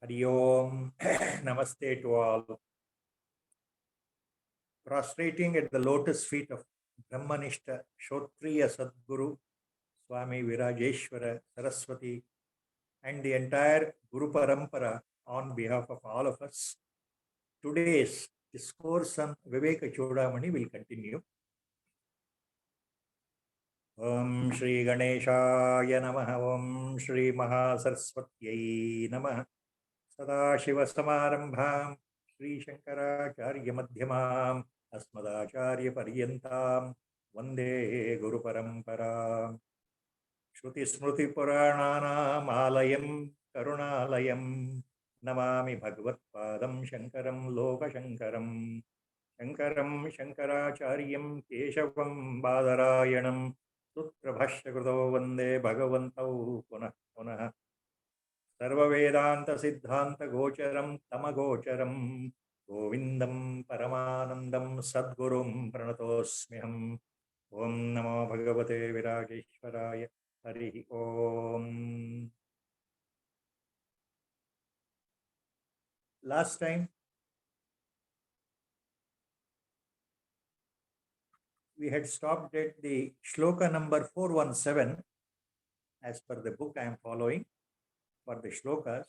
Hari Om. Namaste to all. Prostrating at the lotus feet of Brahmanishta Kshotriya Sadguru Swami Virajeshwara Saraswati and the entire Guru Parampara on behalf of all of us, today's discourse on Viveka Chudamani will continue. Om Shri Ganeshaya Namaha Om Shri Mahasaraswatyai Namaha Sadashiva Samarambham Shri Shankaracharya Madhyamam Asmadacharya Paryantam Vande Guru Parampara Shruti Smruti Purananam Alayam Karunalayam Namami Bhagavatpadam Shankaram Loka Shankaram Shankaram Shankaracharyam Keshavam Badarayanam Sutrabhashya Kruto Vande Bhagavantau Punah Punah Sarva Vedanta Siddhanta Gocharam Tamagocharam Govindam Paramanandam Sadgurum Pranatosmiham Om Namo Bhagavate Virajeshwaraya Hari Om. Last time we had stopped at the shloka number 417 as per the book I am following for the shlokas.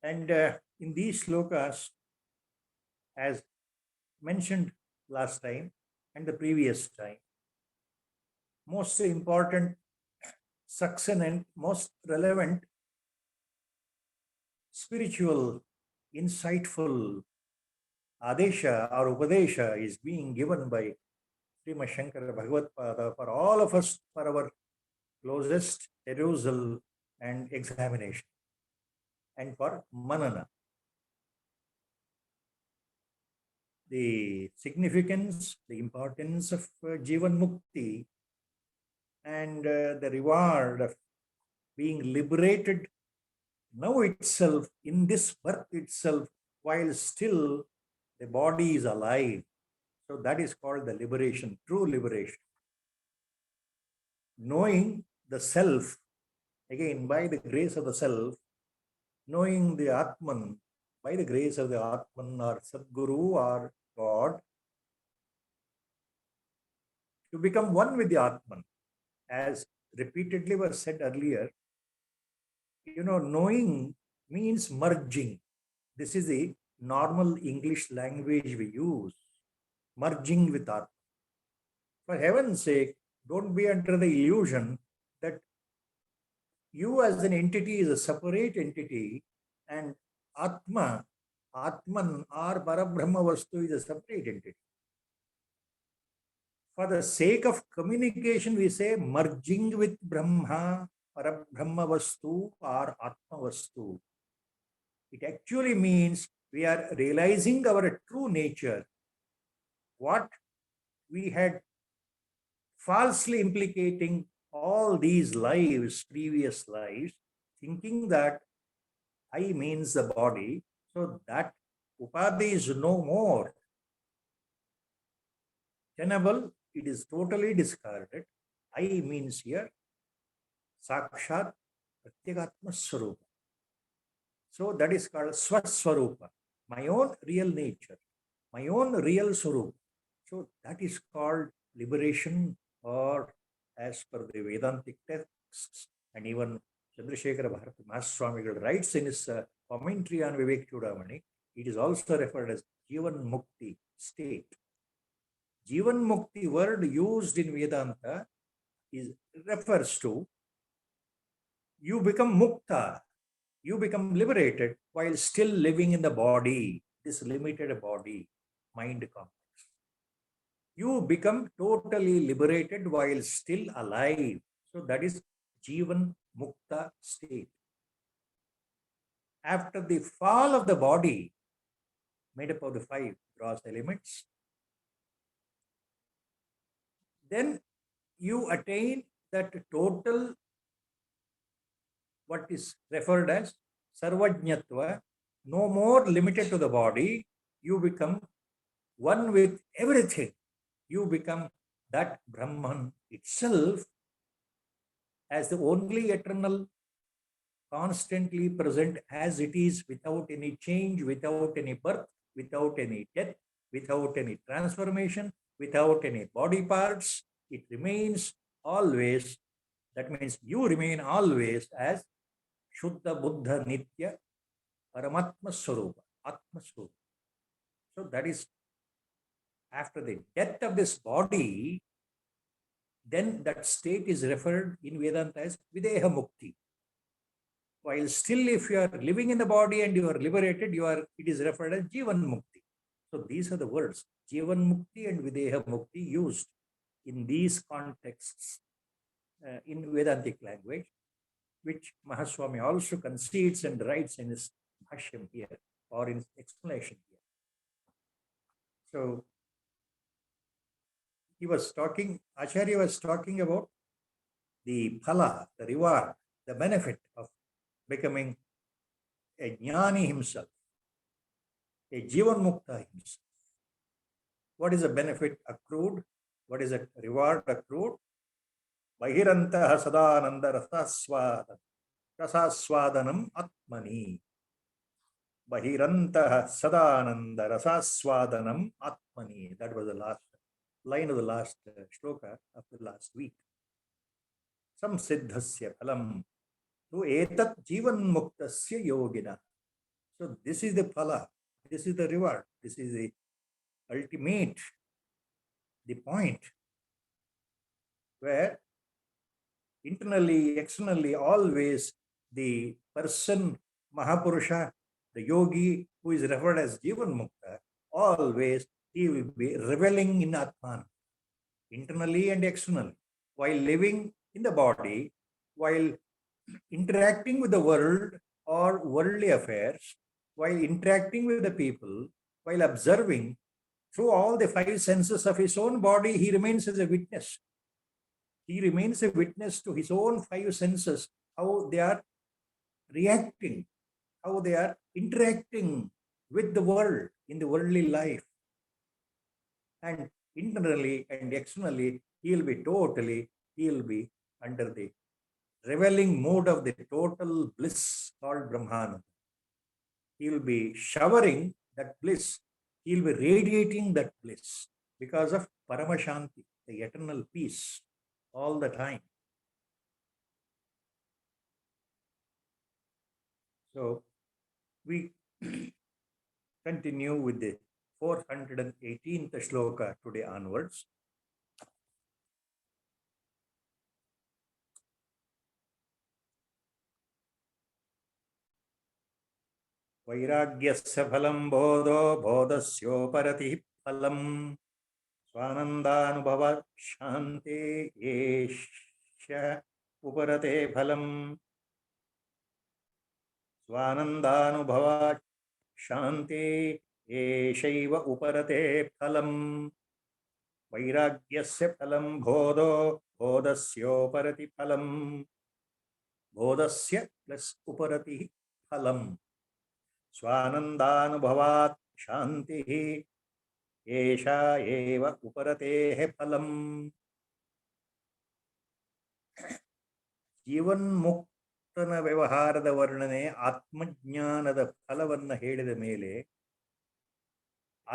And in these shlokas, as mentioned last time and the previous time, most important, succinct and most relevant, spiritual, insightful adesha or upadesha is being given by Srimad Shankara Bhagavatpada for all of us for our closest perusal and examination and for manana. The significance, the importance of Jivan Mukti and the reward of being liberated now itself, in this birth itself, while still the body is alive. So that is called the liberation, true liberation. Knowing the self, again by the grace of the self, knowing the Atman, by the grace of the Atman or Sadguru or God, to become one with the Atman. As repeatedly was said earlier, knowing means merging. This is the normal English language we use, merging with Atman. For heaven's sake, don't be under the illusion that you as an entity is a separate entity and Atman or Parabrahma Vastu is a separate entity. For the sake of communication, we say merging with Brahma, Parabrahma Vastu or Atma Vastu. It actually means we are realizing our true nature. What we had falsely implicating all these lives, previous lives, thinking that I means the body, so that upadhi is no more tenable, it is totally discarded. I means here Sakshat Pratyagatma Swarupa. So that is called Swaswarupa, my own real nature, my own real Swarupa. So that is called liberation, or as per the Vedantic texts, and even Chandrasekhara Bharati Mahaswamigal writes in his commentary on Viveka Chudamani, it is also referred as Jivan Mukti state. Jivan Mukti word used in Vedanta refers to you become mukta, you become liberated while still living in the body, this limited body, mind complex. You become totally liberated while still alive. So that is Jivan Mukta state. After the fall of the body, made up of the 5 gross elements, then you attain that total, what is referred as Sarvajñatva, no more limited to the body. You become one with everything. You become that Brahman itself as the only eternal, constantly present as it is, without any change, without any birth, without any death, without any transformation, without any body parts. It remains always. That means you remain always as Shuddha Buddha Nitya Paramatma Swarupa, Atma Swarupa. So that is after the death of this body, then that state is referred in Vedanta as Videha Mukti. While still, if you are living in the body and you are liberated, it is referred as Jivan Mukti. So these are the words, Jivan Mukti and Videha Mukti, used in these contexts in Vedantic language, which Mahaswami also concedes and writes in his bhashyam here, or in his explanation here. So Acharya was talking about the phala, the reward, the benefit of becoming a jnani himself, a jivan mukta himself. What is the benefit accrued? What is the reward accrued? Bahirantaha sadananda rasaswadanam atmani. Bahirantaha sadananda rasaswadanam atmani. That was the last line of the last shloka of the last week. Samsiddhasya phalam tu etat jivan muktasya yogina. So this is the phala, this is the reward, this is the ultimate, the point where internally, externally, always the person, Mahapurusha, the yogi, who is referred as Jivan Mukta, always he will be reveling in Atman, internally and externally, while living in the body, while interacting with the world or worldly affairs, while interacting with the people, while observing through all the five senses of his own body, he remains as a witness. He remains a witness to his own five senses, how they are reacting, how they are interacting with the world in the worldly life. And internally and externally, he will be under the reveling mode of the total bliss called Brahmananda. He will be showering that bliss. He will be radiating that bliss because of Paramashanti, the eternal peace, all the time. So we continue with the 418th shloka today onwards. Vairagyasya phalam bodho bodhasyoparati phalam swanandanubhava shante yesha uparate phalam swanandanubhava shante yeshaiva uparate phalam vairagyasya phalam bodho bodhasyoparati phalam bodhasya plus uparati phalam Swanandanubhavat shanti esha eva uparatehe phalam. Jivan muktana ವ್ಯವಹಾರದ ವರ್ಣನೆ ಆತ್ಮಜ್ಞಾನದ ಫಲವನ್ನು ಹೇಳಿದ ಮೇಲೆ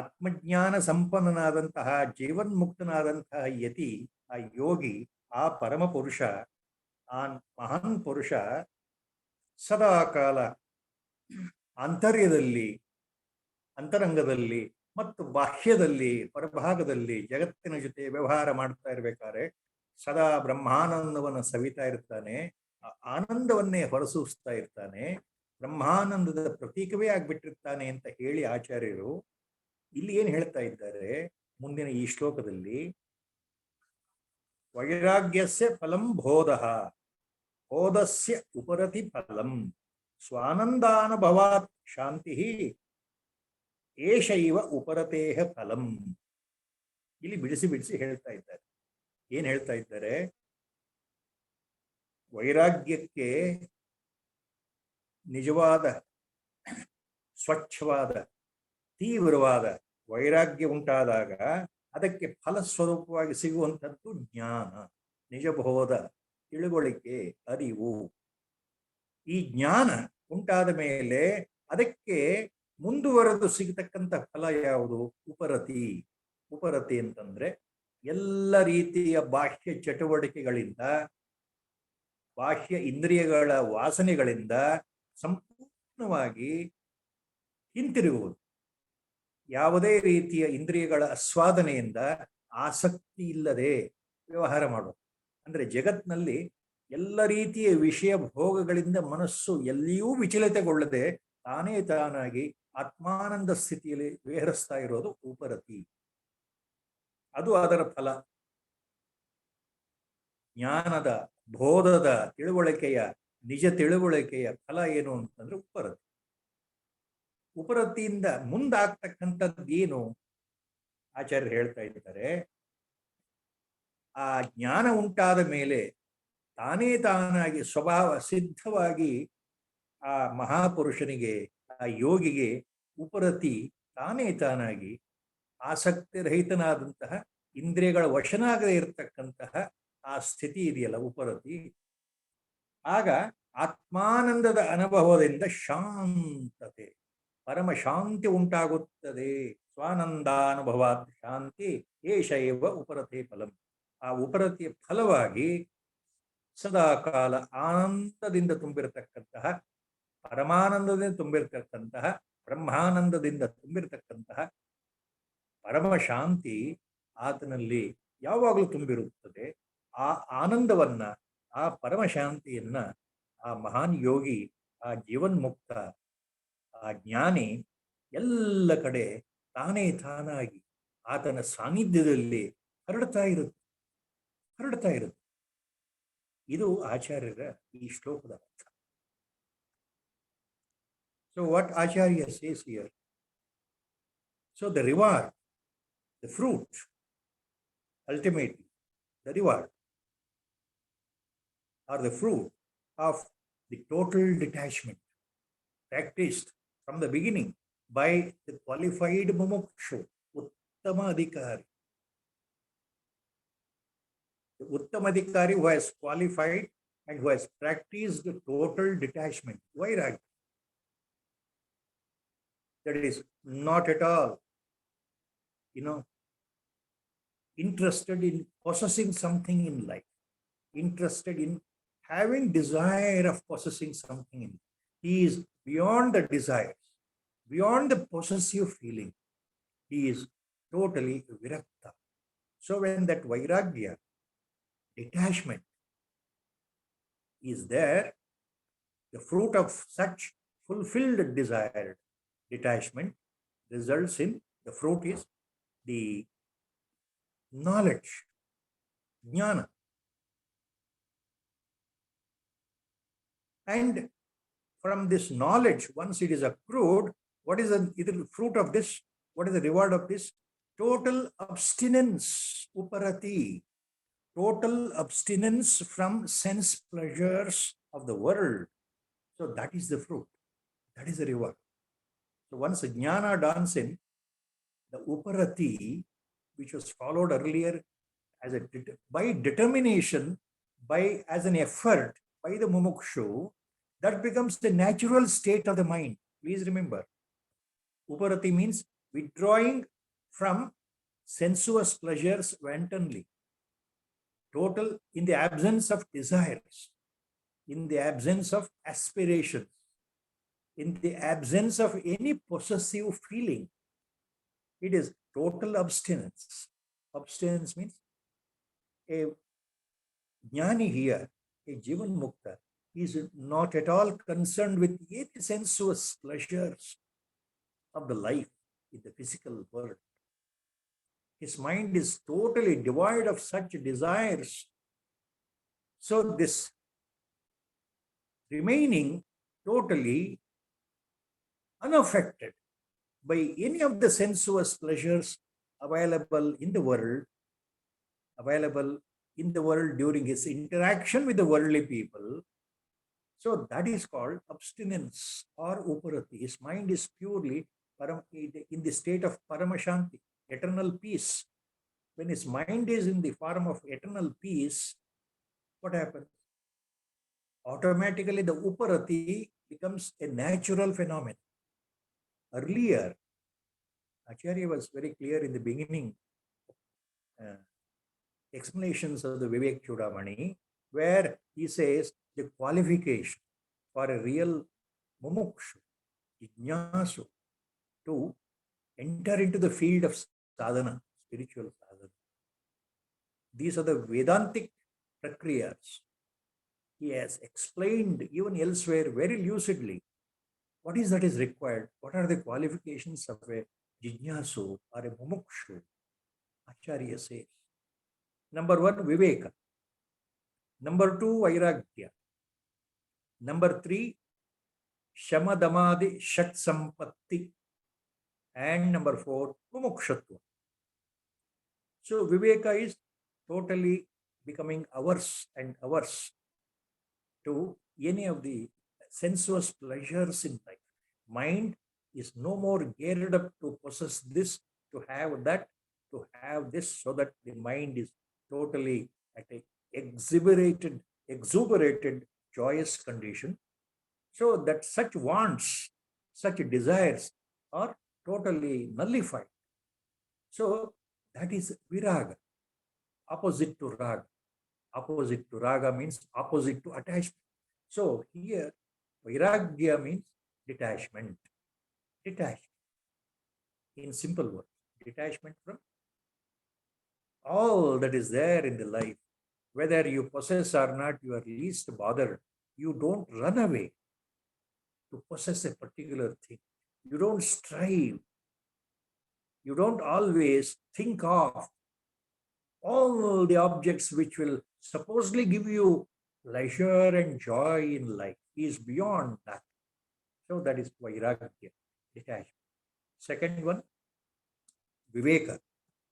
ಆತ್ಮಜ್ಞಾನ ಸಂಪನ್ನನಾದಂತಹ ಜೀವನ್ಮುಕ್ತನಾದಂತಹ ಯತಿ, ಆ ಯೋಗಿ, ಆ ಪರಮ ಪುರುಷ, ಆ ಮಹಾನ್ ಪುರುಷ ಸದಾಕಾಲ ಆಂತರ್ಯದಲ್ಲಿ, ಅಂತರಂಗದಲ್ಲಿ ಮತ್ತು ಬಾಹ್ಯದಲ್ಲಿ, ಹೊರಭಾಗದಲ್ಲಿ ಜಗತ್ತಿನ ಜೊತೆ ವ್ಯವಹಾರ ಮಾಡ್ತಾ ಇರ್ಬೇಕಾದ್ರೆ ಸದಾ ಬ್ರಹ್ಮಾನಂದವನ್ನು ಸವಿತಾ ಇರ್ತಾನೆ, ಆನಂದವನ್ನೇ ಹೊರಸೂಸ್ತಾ ಇರ್ತಾನೆ, ಬ್ರಹ್ಮಾನಂದದ ಪ್ರತೀಕವೇ ಆಗ್ಬಿಟ್ಟಿರ್ತಾನೆ ಅಂತ ಹೇಳಿ ಆಚಾರ್ಯರು ಇಲ್ಲಿ ಏನ್ ಹೇಳ್ತಾ ಇದ್ದಾರೆ ಮುಂದಿನ ಈ ಶ್ಲೋಕದಲ್ಲಿ, ವೈರಾಗ್ಯಸ್ಯ ಫಲಂ ಬೋಧಃ ಬೋಧಸ್ಯ ಉಪರತಿ ಫಲಂ ಸ್ವಾನಂದಾನುಭವಾತ್ ಶಾಂತಿ ಏಷೈವ ಉಪರತೇಹ ಫಲಂ. ಇಲ್ಲಿ ಬಿಡಿಸಿ ಬಿಡಿಸಿ ಹೇಳ್ತಾ ಇದ್ದಾರೆ. ಏನ್ ಹೇಳ್ತಾ ಇದ್ದಾರೆ? ವೈರಾಗ್ಯಕ್ಕೆ ನಿಜವಾದ ಸ್ವಚ್ಛವಾದ ತೀವ್ರವಾದ ವೈರಾಗ್ಯ ಉಂಟಾದಾಗ ಅದಕ್ಕೆ ಫಲಸ್ವರೂಪವಾಗಿ ಸಿಗುವಂಥದ್ದು ಜ್ಞಾನ, ನಿಜಬೋಧ. ತಿಳುವಳಿಕೆ, ಅರಿವು. ಈ ಜ್ಞಾನ ಉಂಟಾದ ಮೇಲೆ ಅದಕ್ಕೆ ಮುಂದುವರೆದು ಸಿಗತಕ್ಕಂಥ ಫಲ ಯಾವುದು? ಉಪರತಿ. ಉಪರತಿ ಅಂತಂದ್ರೆ ಎಲ್ಲ ರೀತಿಯ ಬಾಹ್ಯ ಚಟುವಟಿಕೆಗಳಿಂದ, ಬಾಹ್ಯ ಇಂದ್ರಿಯಗಳ ವಾಸನೆಗಳಿಂದ ಸಂಪೂರ್ಣವಾಗಿ ಹಿಂತಿರುಗುವುದು. ಯಾವುದೇ ರೀತಿಯ ಇಂದ್ರಿಯಗಳ ಆಸ್ವಾದನೆಯಿಂದ ಆಸಕ್ತಿ ಇಲ್ಲದೆ ವ್ಯವಹಾರ ಮಾಡೋದು. ಅಂದ್ರೆ ಜಗತ್ನಲ್ಲಿ ಎಲ್ಲ ರೀತಿಯ ವಿಷಯ ಭೋಗಗಳಿಂದ ಮನಸ್ಸು ಎಲ್ಲಿಯೂ ವಿಚಲಿತಗೊಳ್ಳದೆ ತಾನೇ ತಾನಾಗಿ ಆತ್ಮಾನಂದ ಸ್ಥಿತಿಯಲ್ಲಿ ವಿಹರಿಸ್ತಾ ಇರೋದು ಉಪರತಿ. ಅದು ಅದರ ಫಲ. ಜ್ಞಾನದ, ಬೋಧದ, ತಿಳುವಳಿಕೆಯ, ನಿಜ ತಿಳುವಳಿಕೆಯ ಫಲ ಏನು ಅಂತಂದ್ರೆ ಉಪರತಿ. ಉಪರತಿಯಿಂದ ಮುಂದಾಗ್ತಕ್ಕಂಥದ್ದು ಏನು? ಆಚಾರ್ಯರು ಹೇಳ್ತಾ ಇದ್ದಾರೆ, ಆ ಜ್ಞಾನ ಉಂಟಾದ ಮೇಲೆ ತಾನೇ ತಾನಾಗಿ ಸ್ವಭಾವ ಸಿದ್ಧವಾಗಿ ಆ ಮಹಾಪುರುಷನಿಗೆ, ಆ ಯೋಗಿಗೆ ಉಪರತಿ ತಾನೇ ತಾನಾಗಿ ಆಸಕ್ತಿ ರಹಿತನಾದಂತಹ, ಇಂದ್ರಿಯಗಳ ವಶನಾಗದೇ ಇರತಕ್ಕಂತಹ ಆ ಸ್ಥಿತಿ ಇದೆಯಲ್ಲ ಉಪರತಿ, ಆಗ ಆತ್ಮಾನಂದದ ಅನುಭವದಿಂದ ಶಾಂತತೆ, ಪರಮ ಶಾಂತಿ ಉಂಟಾಗುತ್ತದೆ. ಸ್ವಾನಂದಾನುಭವಾತ್ ಶಾಂತಿ ಏಷೈವ ಉಪರತೆ ಫಲಂ. ಆ ಉಪರತಿಯ ಫಲವಾಗಿ ಸದಾ ಕಾಲ ಆನಂದದಿಂದ ತುಂಬಿರತಕ್ಕಂತಹ, ಪರಮಾನಂದದಿಂದ ತುಂಬಿರತಕ್ಕಂತಹ, ಬ್ರಹ್ಮಾನಂದದಿಂದ ತುಂಬಿರತಕ್ಕಂತಹ ಪರಮ ಶಾಂತಿ ಆತನಲ್ಲಿ ಯಾವಾಗಲೂ ತುಂಬಿರುತ್ತದೆ. ಆ ಆನಂದವನ್ನ, ಆ ಪರಮ ಶಾಂತಿಯನ್ನ ಆ ಮಹಾನ್ ಯೋಗಿ, ಆ ಜೀವನ್ಮುಕ್ತ, ಆ ಜ್ಞಾನಿ ಎಲ್ಲ ಕಡೆ ತಾನೇ ತಾನಾಗಿ ಆತನ ಸಾನ್ನಿಧ್ಯದಲ್ಲಿ ಹರಡ್ತಾ ಇರುತ್ತೆ. ಇದು ಆಚಾರ್ಯರ ಈ ಶ್ಲೋಕದ ಅರ್ಥ. So what Acharya says here? So the reward, the fruit, ultimately, the reward or the fruit of the total detachment practiced from the beginning by the qualified mumukshu, Uttama Adhikari. The Uttama Adhikari who has qualified and who has practiced the total detachment, vairagya. That is not at all, interested in possessing something in life, interested in having desire of possessing something in life. He is beyond the desires, beyond the possessive feeling. He is totally virakta. So when that vairagya, detachment, is there, the fruit of such fulfilled desired detachment results in, the fruit is the knowledge, jnana. And from this knowledge, once it is accrued, what is the fruit of this? What is the reward of this? Total abstinence, uparati. Total abstinence from sense pleasures of the world. So that is the fruit. That is the reward. So once jnana dawns in, the uparati, which was followed earlier as by determination, as an effort by the mumukshu, that becomes the natural state of the mind. Please remember, uparati means withdrawing from sensuous pleasures wantonly, total, in the absence of desires, in the absence of aspirations, in the absence of any possessive feeling. It is total abstinence. Abstinence means a jnani here, a jivan mukta, is not at all concerned with any sensuous pleasures of the life in the physical world. His mind is totally devoid of such desires. So this remaining totally unaffected by any of the sensuous pleasures available in the world during his interaction with the worldly people. So that is called abstinence or uparati. His mind is purely in the state of paramashanti, eternal peace. When his mind is in the form of eternal peace, what happens? automatically the uparati becomes a natural phenomenon. Earlier, Acharya was very clear in the beginning explanations of the Viveka Chudamani, where he says the qualification for a real mumukshu, jnyasu, to enter into the field of sadhana, spiritual sadhana. These are the Vedantic prakriyas. He has explained even elsewhere very lucidly what is that is required, what are the qualifications of a jnyasu or a mumukshu. Acharya says. Number one, Viveka. Number two, Vairagya. Number three, Shamadamadi Shat Sampatti. And number four, Mumukshatva. So Viveka is totally becoming averse and averse to any of the sensuous pleasures in life. Mind is no more geared up to possess this, to have that, to have this, so that the mind is totally at a exuberated, joyous condition. So that such wants, such desires are totally nullified. So that is viraga, opposite to raga. Opposite to raga means opposite to attachment. So here, vairagya means detachment. Detachment. In simple words, detachment from all that is there in the life. Whether you possess or not, you are least bothered. You don't run away to possess a particular thing. You don't strive. You don't always think of all the objects which will supposedly give you leisure and joy in life. He is beyond that. So that is vairagya, detachment. Second one, viveka,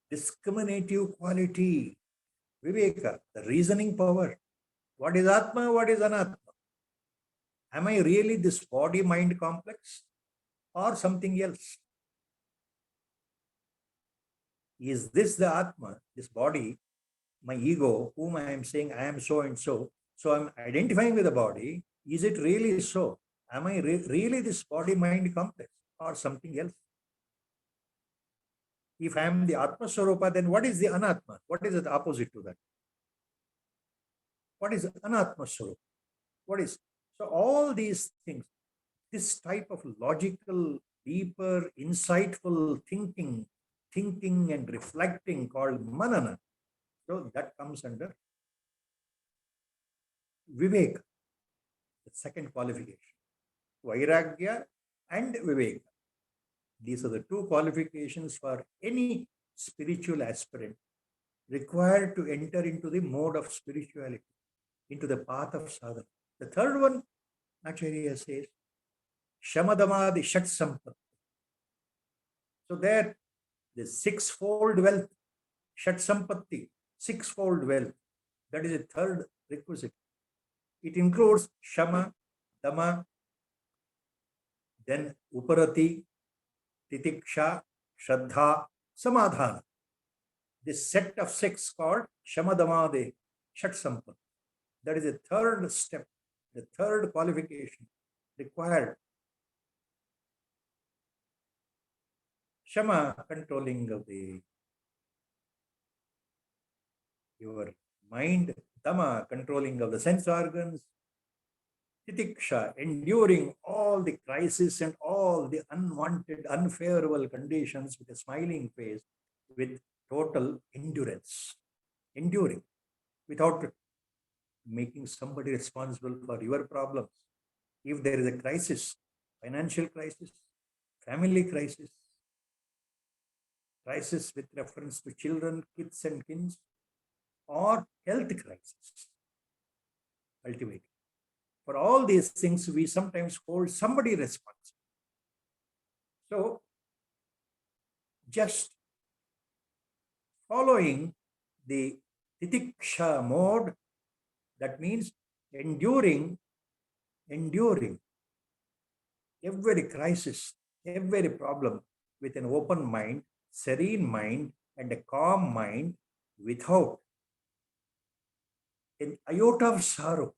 discriminative quality. Viveka, the reasoning power. What is Atma? What is Anatma? Am I really this body-mind complex or something else? Is this the Atma, this body, my ego, whom I am saying I am so and so? So I'm identifying with the body. Is it really so? Am I really this body-mind complex or something else? If I am the Atma Swarupa, then what is the Anatma? What is the opposite to that? What is Anatma Swarupa? What is? So all these things, this type of logical, deeper, insightful thinking and reflecting called manana. So that comes under Viveka, the second qualification. Vairagya and Viveka. These are the two qualifications for any spiritual aspirant required to enter into the mode of spirituality, into the path of sadhana. The third one, Acharya says, Shamadamadi Shat Sampatti. So there, the sixfold wealth, Shat Sampatti, sixfold wealth, that is the third requisite. It includes Shama, Dama, then Uparati, Titiksha, Shraddha, Samadhana. This set of six called Shamadamade Shat Sampatti. That is the third step, the third qualification required. Shama, controlling of your mind. Dama, controlling of the sense organs. Titiksha, enduring all the crises and all the unwanted, unfavorable conditions with a smiling face, with total endurance. Enduring, without making somebody responsible for your problems. If there is a crisis, financial crisis, family crisis, crisis with reference to children, kids and kins, or health crisis, ultimately. For all these things, we sometimes hold somebody responsible. So, just following the titiksha mode, that means enduring every crisis, every problem with an open mind, serene mind, and a calm mind, without an iota of sorrow,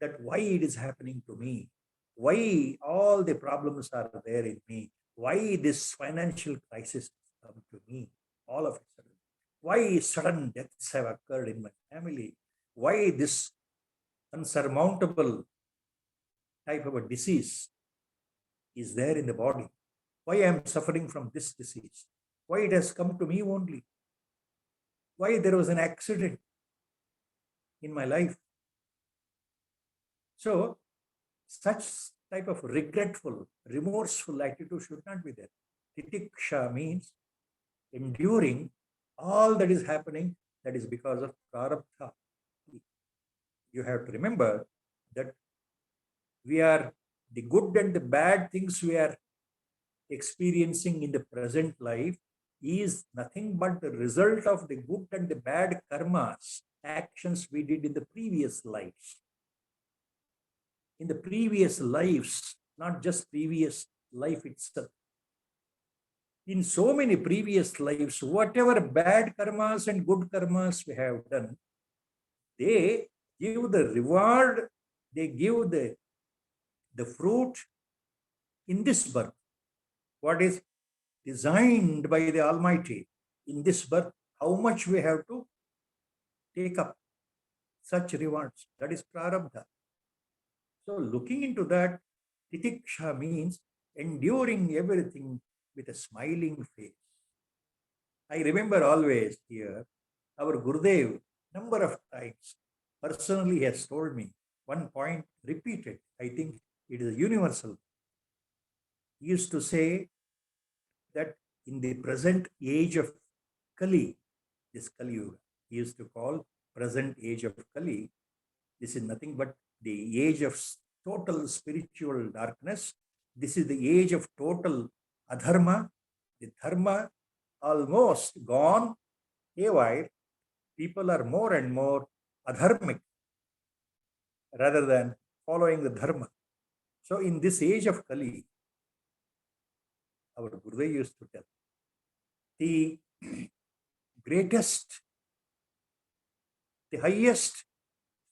that why it is happening to me, why all the problems are there in me, why this financial crisis has come to me all of a sudden, why sudden deaths have occurred in my family, why this unsurmountable type of a disease is there in the body, why I am suffering from this disease, why it has come to me only, why there was an accident in my life. So such type of regretful, remorseful attitude should not be there. Titiksha means enduring all that is happening, that is because of prarabdha. You have to remember that we are the good and the bad things we are experiencing in the present life is nothing but the result of the good and the bad karmas, actions we did in the previous lives. In the previous lives, not just previous life itself. In so many previous lives, whatever bad karmas and good karmas we have done, they give the reward, they give the fruit in this birth. What is designed by the Almighty in this birth, how much we have to take up such rewards. That is prarabdha. So looking into that, titiksha means enduring everything with a smiling face. I remember always here, our Gurudev, number of times, personally has told me one point repeated. I think it is universal. He used to say that in the present age of Kali, this Kali Yuga, he used to call present age of Kali, this is nothing but the age of total spiritual darkness. This is the age of total adharma. The dharma almost gone, haywire. People are more and more adharmic rather than following the dharma. So in this age of Kali, our Gurudev used to tell, the greatest, the highest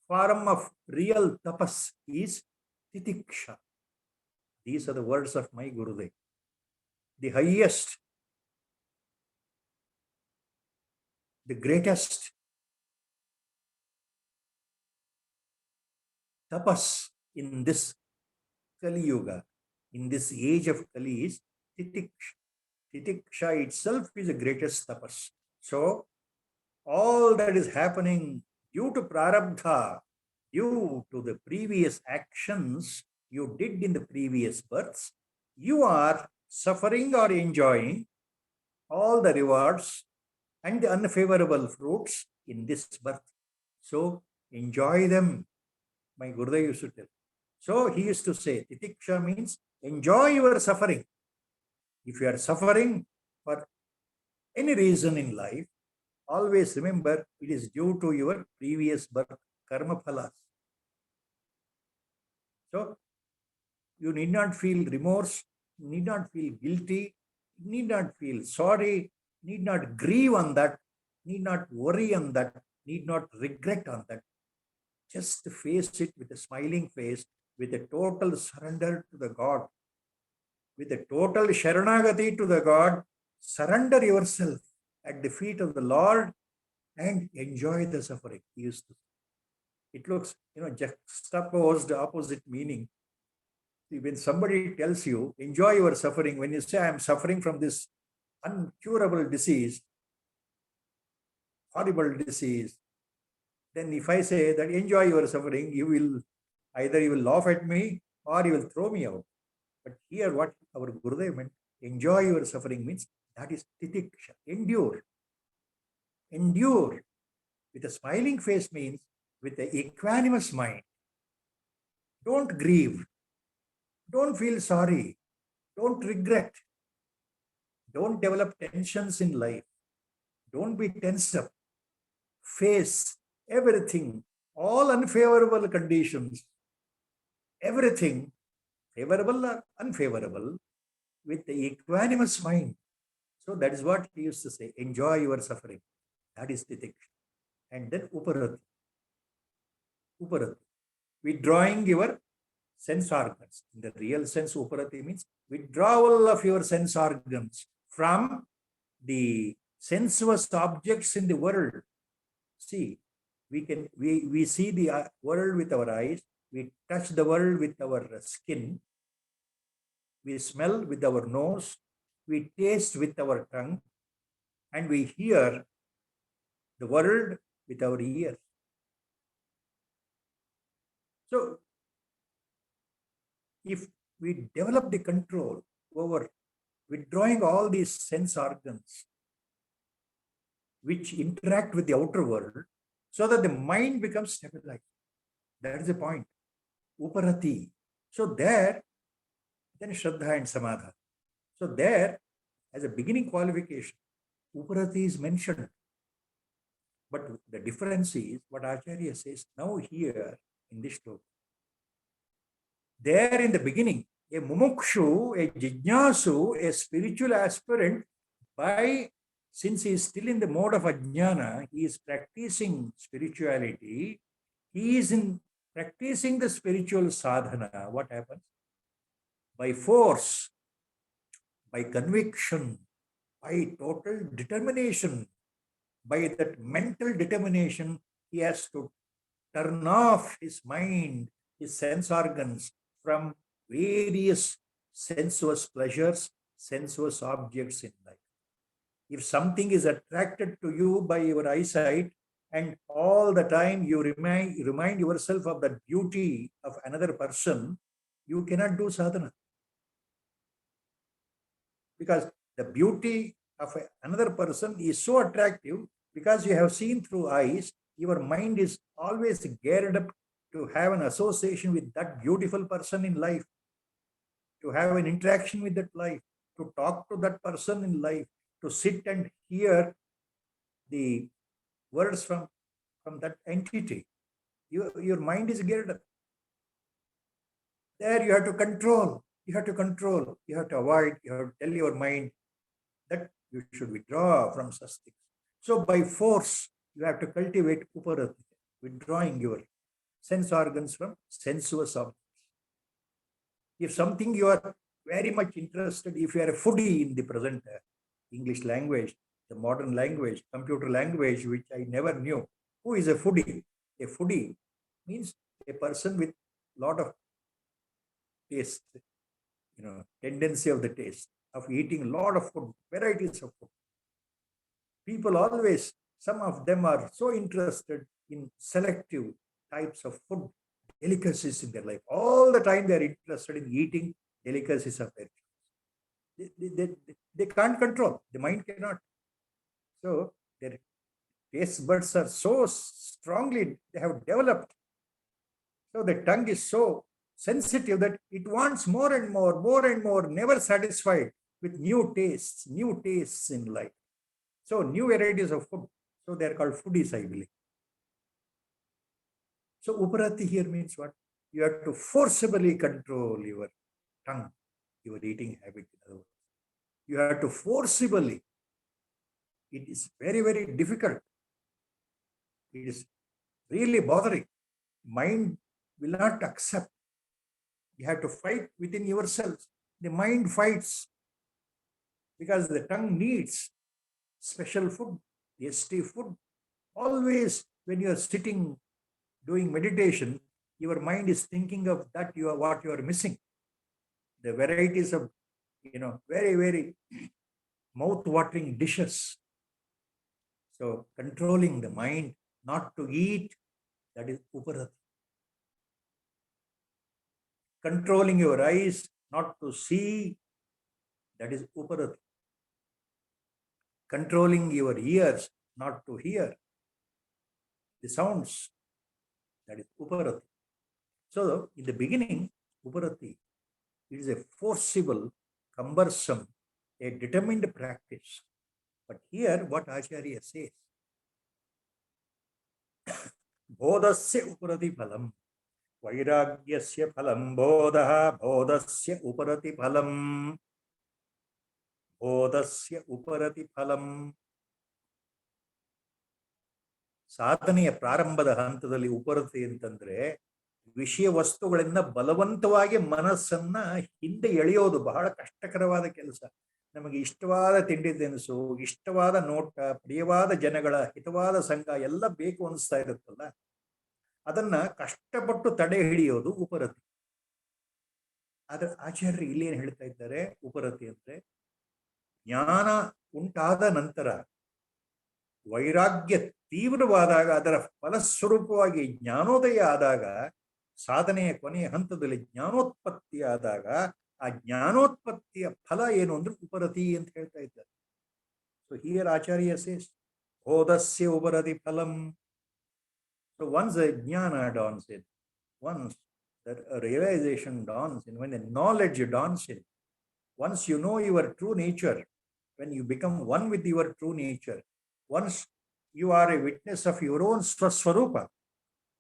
form of real tapas is titiksha. These are the words of my Gurudev. The highest, the greatest tapas in this Kali Yuga, in this age of Kali is titiksha. Titiksha itself is the greatest tapas. So all that is happening due to prarabdha, due to the previous actions you did in the previous births, you are suffering or enjoying all the rewards and the unfavorable fruits in this birth. So enjoy them, my Gurudev used to tell. So he used to say, titiksha means enjoy your suffering. If you are suffering for any reason in life, always remember it is due to your previous birth karma phalas. So you need not feel remorse, need not feel guilty, need not feel sorry, need not grieve on that, need not worry on that, need not regret on that. Just face it with a smiling face, with a total surrender to the God, with a total sharanagati to the God. Surrender yourself at the feet of the Lord and enjoy the suffering. He used to. It looks, juxtaposed opposite meaning. See, when somebody tells you, enjoy your suffering, when you say, I am suffering from this uncurable disease, horrible disease, then if I say that enjoy your suffering, either you will laugh at me or you will throw me out. But here what our Gurudev meant, enjoy your suffering means that is titiksha, endure. Endure with a smiling face means with an equanimous mind. Don't grieve. Don't feel sorry. Don't regret. Don't develop tensions in life. Don't be tensed up. Face everything, all unfavorable conditions, everything, favorable or unfavorable, with the equanimous mind. So that is what he used to say, enjoy your suffering. That is titiksha. And then uparati. Uparati. withdrawing your sense organs. In the real sense, uparati means withdrawal of your sense organs from the sensuous objects in the world. See, we see the world with our eyes, we touch the world with our skin, we smell with our nose, we taste with our tongue, and we hear the world with our ears. So, if we develop the control over withdrawing all these sense organs which interact with the outer world, so that the mind becomes stabilized. That is the point. Uparati. So there, then Shraddha and Samadha. So there, as a beginning qualification, Uparati is mentioned. But the difference is what Acharya says now here in this talk. There in the beginning, a mumukshu, a jijnasu, a spiritual aspirant, since he is still in the mode of ajnana, he is practicing spirituality, he is in practicing the spiritual sadhana. What happens? By force, by conviction, by total determination, by that mental determination, he has to turn off his mind, his sense organs from various sensuous pleasures, sensuous objects in life. If something is attracted to you by your eyesight, and all the time you remind yourself of the beauty of another person, you cannot do sadhana. Because the beauty of another person is so attractive, because you have seen through eyes, your mind is always geared up to have an association with that beautiful person in life, to have an interaction with that life, to talk to that person in life, to sit and hear the words from that entity. Your mind is geared up. There you have to control, you have to avoid, you have to tell your mind that you should withdraw from such things. So by force, you have to cultivate uparati, withdrawing your sense organs from sensuous objects. If something you are very much interested, if you are a foodie in the present English language, the modern language, computer language, which I never knew. Who is a foodie? A foodie means a person with lot of taste, tendency of the taste, of eating a lot of food, varieties of food. People always, some of them are so interested in selective types of food, delicacies in their life. All the time they are interested in eating delicacies of their choice. They can't control, the mind cannot. So their taste buds are so strongly, they have developed. So the tongue is so sensitive that it wants more and more, never satisfied with new tastes in life. So new varieties of food. So they are called foodies, I believe. So uparati here means what? You have to forcibly control your tongue, your eating habit. In other words, you have to forcibly. It is very, very difficult. It is really bothering. Mind will not accept. You have to fight within yourselves. The mind fights because the tongue needs special food, tasty food. Always when you are sitting doing meditation, your mind is thinking of that what you are missing. The varieties of, very, very mouth-watering dishes. So controlling the mind not to eat, that is uparati. Controlling your eyes not to see, that is uparati. Controlling your ears not to hear the sounds, that is uparati. So in the beginning, uparati, it is a forcible, cumbersome, a determined practice. But here what Acharya says, bodhasya uparati phalam, vairagyasya phalam bodha, bodhasya uparati phalam, bodhasya uparati phalam. ಸಾಧನೆಯ ಪ್ರಾರಂಭದ ಹಂತದಲ್ಲಿ ಉಪರತಿ ಅಂತಂದ್ರೆ ವಿಷಯ ವಸ್ತುಗಳಿಂದ ಬಲವಂತವಾಗಿ ಮನಸ್ಸನ್ನ ಹಿಂದೆ ಎಳೆಯೋದು ಬಹಳ ಕಷ್ಟಕರವಾದ ಕೆಲಸ. ನಮಗೆ ಇಷ್ಟವಾದ ತಿಂಡಿ ತಿನಿಸು, ಇಷ್ಟವಾದ ನೋಟ, ಪ್ರಿಯವಾದ ಜನಗಳ ಹಿತವಾದ ಸಂಘ ಎಲ್ಲ ಬೇಕು ಅನಿಸ್ತಾ ಇರುತ್ತಲ್ಲ, ಅದನ್ನ ಕಷ್ಟಪಟ್ಟು ತಡೆ ಹಿಡಿಯೋದು ಉಪರತಿ. ಆದ್ರೆ ಆಚಾರ್ಯರು ಇಲ್ಲೇನು ಹೇಳ್ತಾ ಇದ್ದಾರೆ, ಉಪರತಿ ಅಂದ್ರೆ ಜ್ಞಾನ ಉಂಟಾದ ನಂತರ ವೈರಾಗ್ಯ ತೀವ್ರವಾದಾಗ, ಅದರ ಫಲಸ್ವರೂಪವಾಗಿ ಜ್ಞಾನೋದಯ ಆದಾಗ, ಸಾಧನೆಯ ಕೊನೆಯ ಹಂತದಲ್ಲಿ ಜ್ಞಾನೋತ್ಪತ್ತಿ ಆದಾಗ, ಆ ಜ್ಞಾನೋತ್ಪತ್ತಿಯ ಫಲ ಏನು ಅಂದ್ರೆ ಉಪರತಿ ಅಂತ ಹೇಳ್ತಾ ಇದ್ದಾರೆ. ಸೊ ಹಿಯರ್ ಆಚಾರ್ಯ ಸೇಸ್ ಬೋಧಸ್ಯ ಉಪರತಿ ಫಲಂ. So once the jnana dawns in, once that realization dawns in, when the knowledge dawns in, once you know your true nature, when you become one with your true nature, once you are a witness of your own swaswarupa,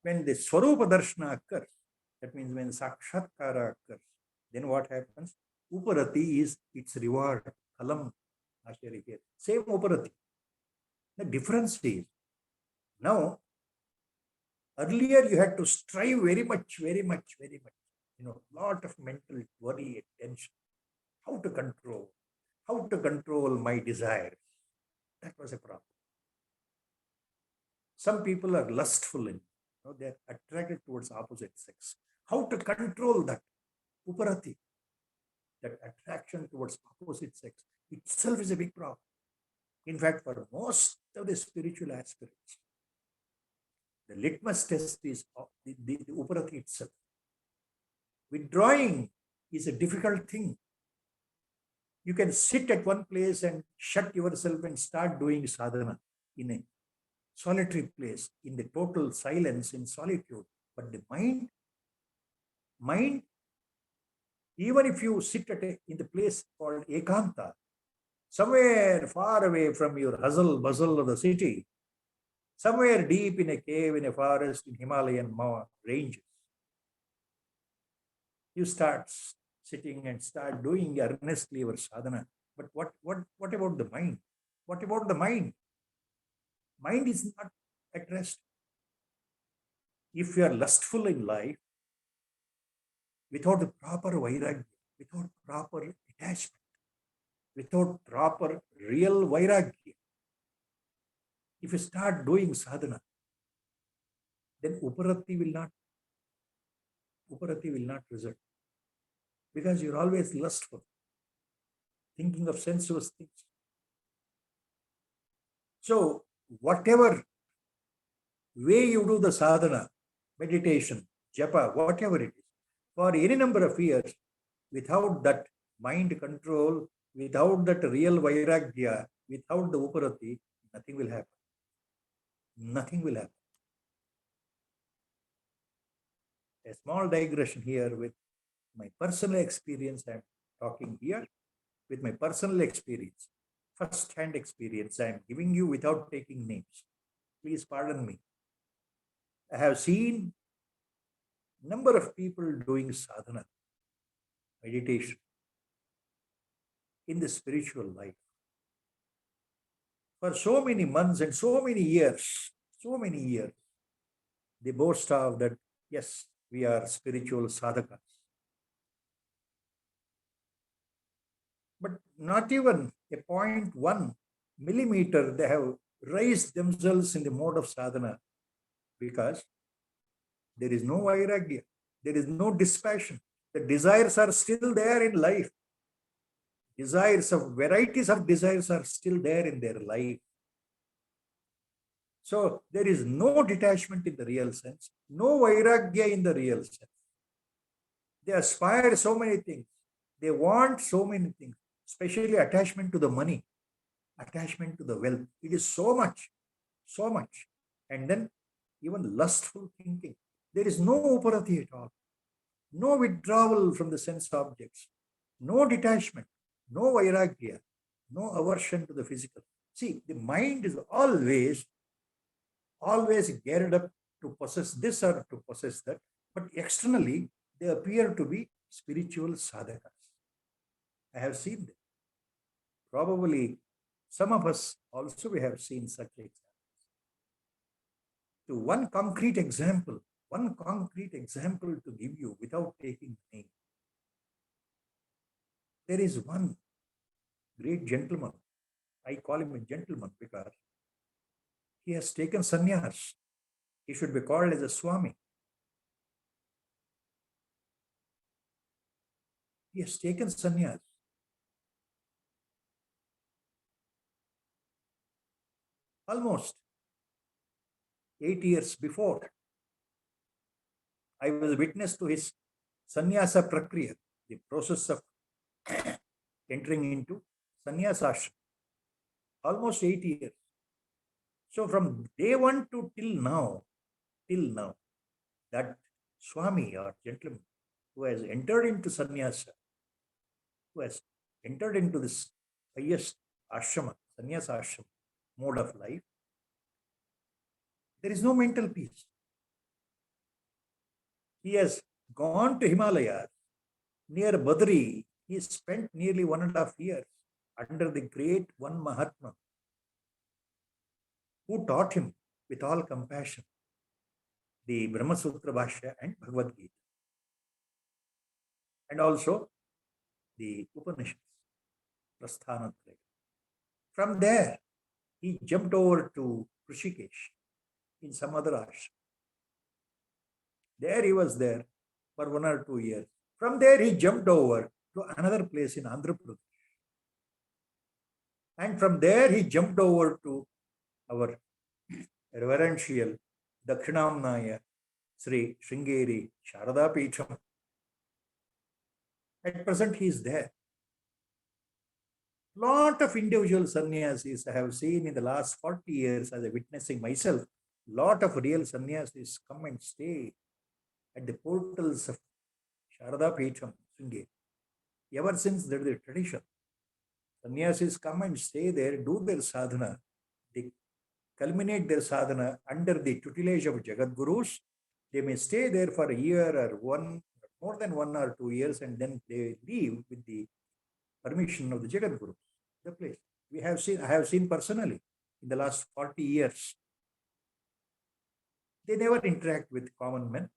when the swarupa darshana occurs, that means when sakshatkara occurs, then what happens? Uparati is its reward, phalam, Acharya here. Same uparati. The difference is, now, earlier you had to strive very much, lot of mental worry and tension. How to control my desires. That was a problem. Some people are lustful in, they are attracted towards opposite sex. How to control that uparati, that attraction towards opposite sex itself is a big problem. In fact, for most of the spiritual aspirants, the litmus test is the uparati itself. Withdrawing is a difficult thing. You can sit at one place and shut yourself and start doing sadhana in a solitary place, in the total silence, in solitude. But the mind, even if you sit in the place called ekanta, somewhere far away from your hustle bustle of the city, somewhere deep in a cave, in a forest, in Himalayan ranges, you start sitting and start doing earnestly your sadhana. But what about the mind? What about the mind? Mind is not at rest. If you are lustful in life, without the proper vairagya, without proper detachment, without proper real vairagya, if you start doing sadhana, then uparati will not result. Because you're always lustful, thinking of sensuous things. So, whatever way you do the sadhana, meditation, japa, whatever it is, for any number of years, without that mind control, without that real vairagya, without the uparati, nothing will happen. Nothing will happen. A small digression here with my personal experience. I'm talking here with my personal experience, first-hand experience. I'm giving you without taking names. Please pardon me. I have seen number of people doing sadhana, meditation in the spiritual life for so many months and so many years. They boast of that, yes, we are spiritual sadhakas. But not even a 0.1 millimeter they have raised themselves in the mode of sadhana, because there is no vairagya, there is no dispassion. The desires are still there in life. Varieties of desires are still there in their life. So there is no detachment in the real sense, no vairagya in the real sense. They aspire so many things. They want so many things, especially attachment to the money, attachment to the wealth. It is so much. And then even lustful thinking. There is no uparati at all. No withdrawal from the sense objects. No detachment. No vairagya. No aversion to the physical. See, the mind is always geared up to possess this or to possess that. But externally, they appear to be spiritual sadhakas. I have seen them. Probably some of us also we have seen such examples. To one concrete example one concrete example to give you without taking name. There is one great gentleman. I call him a gentleman because he has taken sannyas. He should be called as a Swami. He has taken sannyas. Almost 8 years before. I was witness to his sannyasa prakriya, the process of entering into sannyasa ashram. Almost 8 years. So from day one to till now, that Swami or gentleman who has entered into sannyasa, who has entered into this highest ashrama, sannyasa ashram mode of life, there is no mental peace. He has gone to Himalayas, near Badri. He spent nearly 1.5 years under the great one Mahatma who taught him with all compassion the Brahma Sutra Bhashya and Bhagavad Gita, and also the Upanishads, Prasthana Traya. From there, he jumped over to Rishikesh in some other ashram. There he was there for 1 or 2 years. From there, he jumped over to another place in Andhra Pradesh. And from there, he jumped over to our reverential Dakshinamnaya Sri Sringeri Sharada Peetham. At present, he is there. Lot of individual sannyasis I have seen in the last 40 years as a witnessing myself. Lot of real sannyasis come and stay at the portals of Sharada Peetham, Sringeri. Ever since there is a tradition. Sannyasis come and stay there, do their sadhana. They culminate their sadhana under the tutelage of Jagat Gurus. They may stay there for a year or more than 1 or 2 years, and then they leave with the permission of the Jagat Gurus. The place I have seen personally in the last 40 years. They never interact with common men.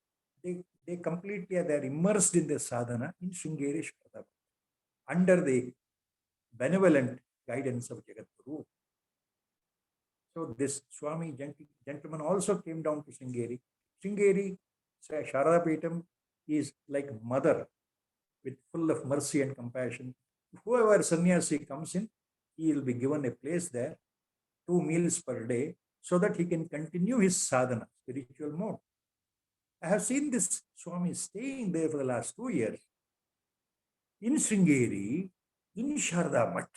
They completely are immersed in their sadhana in Sringeri Sharada under the benevolent guidance of Jagat Guru. So this Swami gentleman also came down to Sringeri. Sringeri, Sharada Peetham is like mother with full of mercy and compassion. Whoever sannyasi comes in, he will be given a place there, 2 meals per day, so that he can continue his sadhana, spiritual mode. I have seen this Swami staying there for the last 2 years. In Sringeri, in Sharada Math,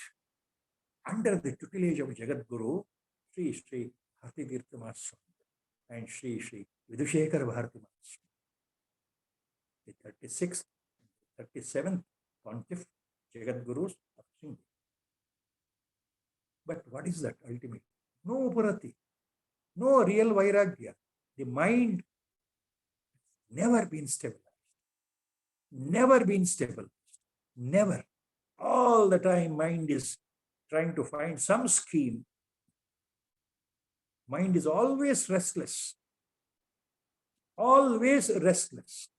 under the tutelage of Jagat Guru, Sri Bharti Tirtha Mahaswami and Sri Vidushekar Bharti Mahaswami, the 36th, 37th Pontiff Jagat Gurus of Sringeri. But what is that ultimately? No Upurati, no real Vairagya. The mind never been stabilized. Never been stable. Never. All the time mind is trying to find some scheme. Mind is always restless. Always restless.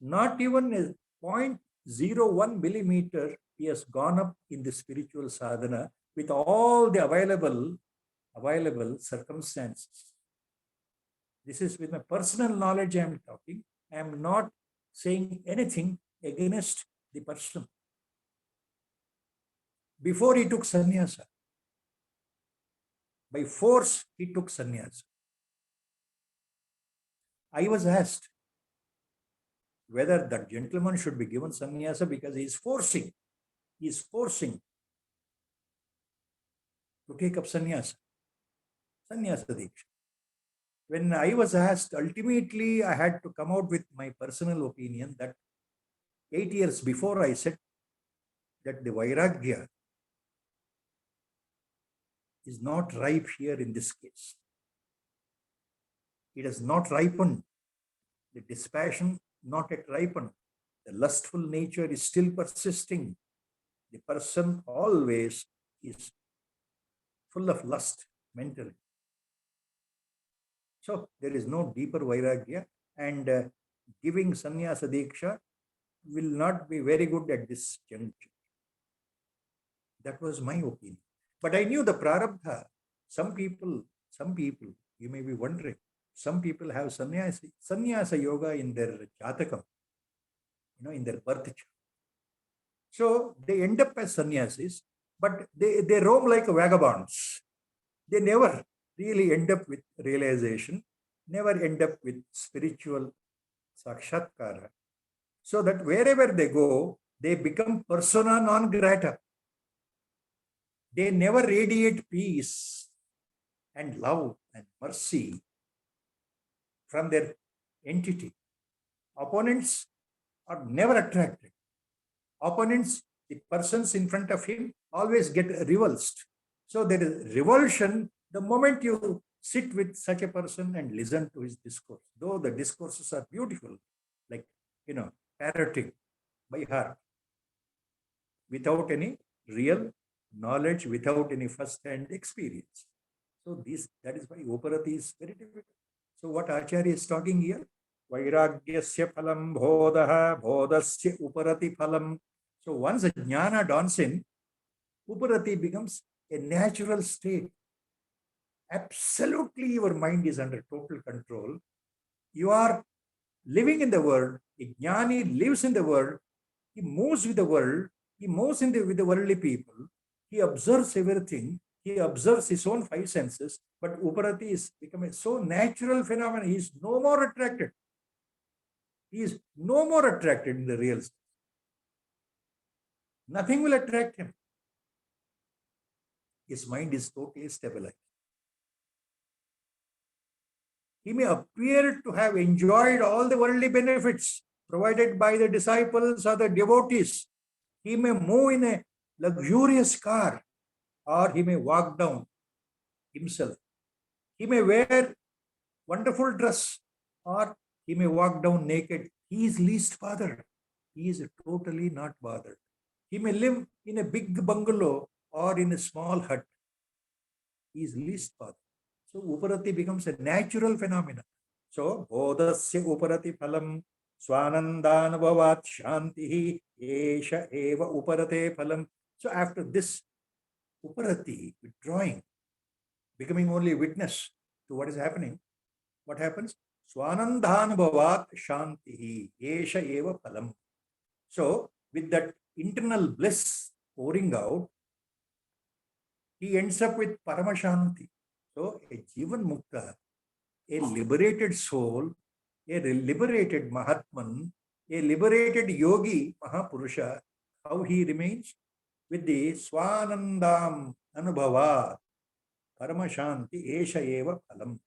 Not even a 0.01 millimeter he has gone up in the spiritual sadhana with all the available circumstances. This is with my personal knowledge I am talking. I am not saying anything against the person. Before he took sannyasa, by force he took sannyasa. I was asked whether that gentleman should be given sannyasa because he is forcing to take up sannyasa diksha. When I was asked, ultimately I had to come out with my personal opinion that 8 years before I said that the Vairagya is not ripe here in this case. It has not ripened. The dispassion not yet ripened. The lustful nature is still persisting. The person always is full of lust mentally. So there is no deeper vairagya, and giving sannyasa diksha will not be very good at this juncture. That was my opinion. But I knew the prarabdha. Some people, you may be wondering, some people have sannyasa yoga in their jatakam, in their birth chart. So they end up as sannyasis, but they roam like vagabonds. They never really end up with realization, never end up with spiritual sakshatkara. So that wherever they go, they become persona non grata. They never radiate peace and love and mercy from their entity. Opponents are never attracted. Opponents, the persons in front of him, always get revulsed. So there is revulsion the moment you sit with such a person and listen to his discourse. Though the discourses are beautiful, like, parroting by heart, without any real knowledge, without any first-hand experience. So that is why Uparati is very difficult. So what Acharya is talking here, Vairagyasya phalam bodhaha bodhasya uparati phalam. So once jnana dawns in, Uparati becomes a natural state. Absolutely your mind is under total control. You are living in the world. A jnani lives in the world. He moves with the world. He moves with the worldly people. He observes everything. He observes his own five senses. But Uparati is becoming so natural phenomenon. He is no more attracted. He is no more attracted in the real sense. Nothing will attract him. His mind is totally stabilized. He may appear to have enjoyed all the worldly benefits provided by the disciples or the devotees. He may move in a luxurious car, or he may walk down himself. He may wear wonderful dress, or he may walk down naked. He is least bothered. He is totally not bothered. He may live in a big bungalow or in a small hut. He is least bothered. So Uparati becomes a natural phenomenon. So bodhasya Uparati phalam swanandanabhavat shantihi esha eva Uparate phalam. So after this Uparati, withdrawing, becoming only witness to what is happening, what happens? Swanandhanabhavat shantihi esha eva phalam. So with that internal bliss pouring out, he ends up with Paramashanti. So a Jivan Mukta, a liberated soul, a liberated Mahatman, a liberated yogi, Mahapurusha, how he remains? With the Swanandam Anubhava, Paramashanti, Esha Eva Phalam.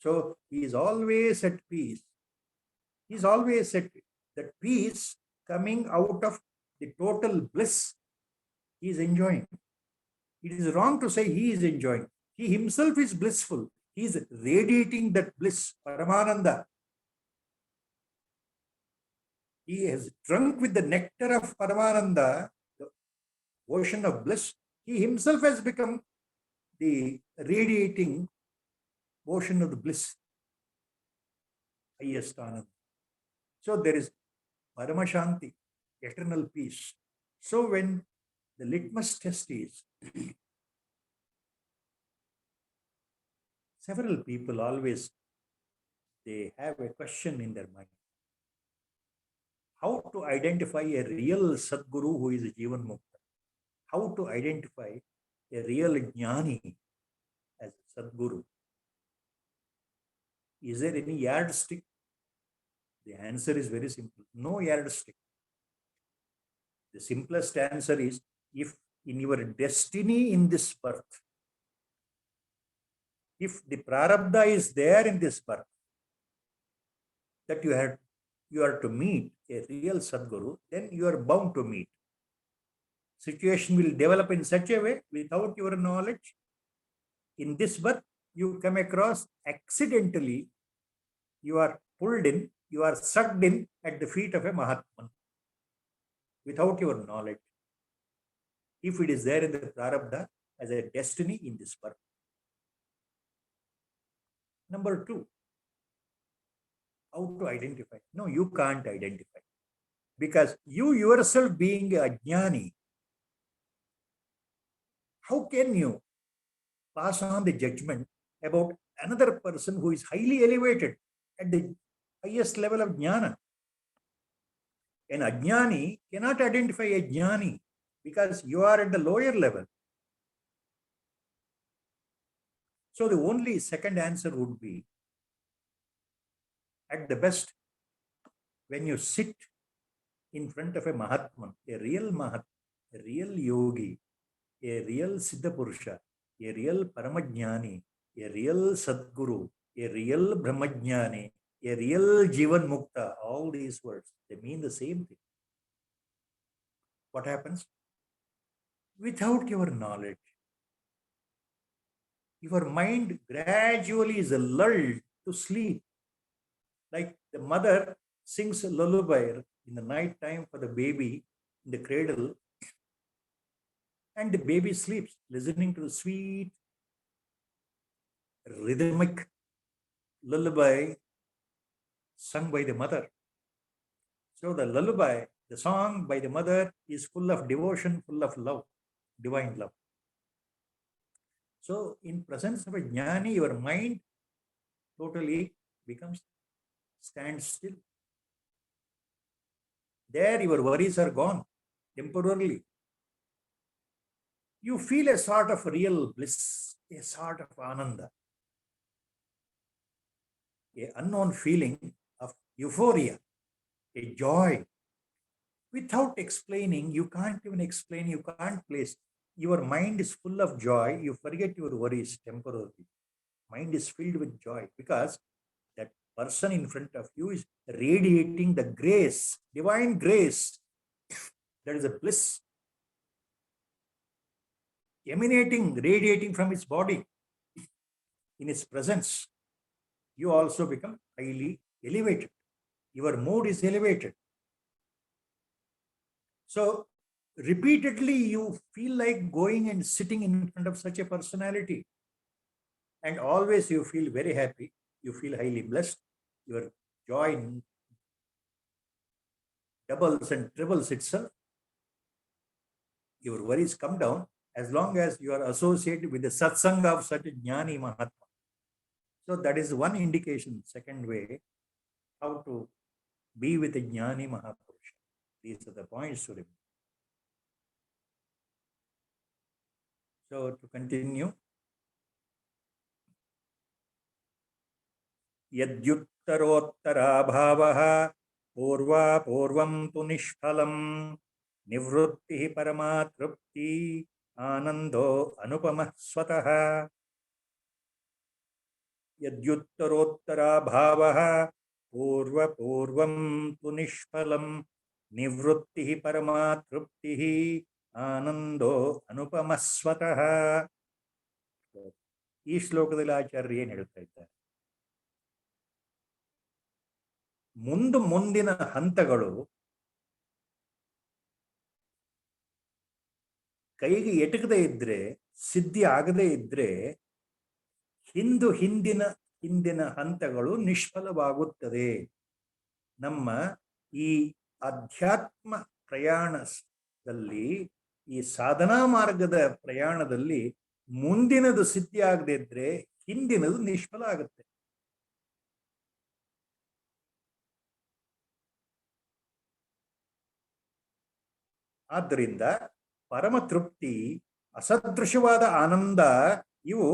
So he is always at peace. He is always at that peace coming out of the total bliss he is enjoying. It is wrong to say he is enjoying. He himself is blissful. He is radiating that bliss, Paramananda. He has drunk with the nectar of Paramananda, the ocean of bliss. He himself has become the radiating ocean of the bliss, highest Ananda. So there is Paramashanti, eternal peace. So when the litmus test is, several people always, they have a question in their mind. How to identify a real Sadguru who is a Jivan Mukta? How to identify a real Jnani as a Sadguru? Is there any yardstick? The answer is very simple. No yardstick. The simplest answer is, if in your destiny in this birth, if the prarabdha is there in this birth, that you are to meet a real Sadguru, then you are bound to meet. Situation will develop in such a way, without your knowledge, in this birth, you come across accidentally, you are pulled in, you are sucked in at the feet of a Mahatman, without your knowledge, if it is there in the prarabdha as a destiny in this birth. Number two, how to identify? No, you can't identify. Because you yourself being a jnani, how can you pass on the judgment about another person who is highly elevated at the highest level of jnana? An ajnani cannot identify a jnani because you are at the lower level. So the only second answer would be, at the best, when you sit in front of a Mahatman, a real Mahatma, a real yogi, a real Siddha Purusha, a real Paramajnani, a real Sadguru, a real Brahmajnani, a real Jivan Mukta, all these words, they mean the same thing. What happens? Without your knowledge, your mind gradually is lulled to sleep. Like the mother sings a lullaby in the night time for the baby in the cradle, and the baby sleeps listening to the sweet rhythmic lullaby sung by the mother. So the lullaby, the song by the mother, is full of devotion, full of love, divine love. So in presence of a jnani, your mind totally becomes standstill. There your worries are gone temporarily. You feel a sort of real bliss, a sort of ananda, an unknown feeling of euphoria, a joy. Without explaining, you can't even explain, you can't place. Your mind is full of joy, you forget your worries temporarily. Mind is filled with joy because that person in front of you is radiating the grace, divine grace. That is a bliss emanating, radiating from his body. In his presence, you also become highly elevated. Your mood is elevated. So, repeatedly, you feel like going and sitting in front of such a personality. And always you feel very happy. You feel highly blessed. Your joy doubles and triples itself. Your worries come down as long as you are associated with the satsanga of such a jnani Mahatma. So that is one indication. Second way, how to be with a jnani Mahapurusha. These are the points to remember. So to continue, यद्युत्तरोत्तराभावः पूर्वापूर्वं तु निष्फलं निवृत्तिः परमा तृप्ति आनंदो अनुपमः स्वतः. यद्युत्तरोत्तराभावः पूर्वपूर्वं तु निष्फलं निवृत्तिः परमा तृप्तिः आनंदो अनुपमः स्वतः. ಈ ಶ್ಲೋಕದಲ್ಲಿ ಆಚಾರ್ಯ ಏನು ಹೇಳ್ತಾ ಇದ್ದಾರೆ? ಮುಂದಿನ ಹಂತಗಳು ಕೈಗೆ ಎಟಕದೇ ಇದ್ರೆ, ಸಿದ್ಧಿ ಆಗದೇ ಇದ್ರೆ, ಹಿಂದಿನ ಹಂತಗಳು ನಿಷ್ಫಲವಾಗುತ್ತದೆ. ನಮ್ಮ ಈ ಅಧ್ಯಾತ್ಮ ಪ್ರಯಾಣದಲ್ಲಿ, ಈ ಸಾಧನಾ ಮಾರ್ಗದ ಪ್ರಯಾಣದಲ್ಲಿ ಮುಂದಿನದು ಸಿದ್ಧಿ ಆಗದೇ ಇದ್ರೆ ಹಿಂದಿನದು ನಿಷ್ಫಲ ಆಗುತ್ತೆ. ಆದ್ದರಿಂದ ಪರಮ ತೃಪ್ತಿ, ಅಸದೃಶವಾದ ಆನಂದ ಇವು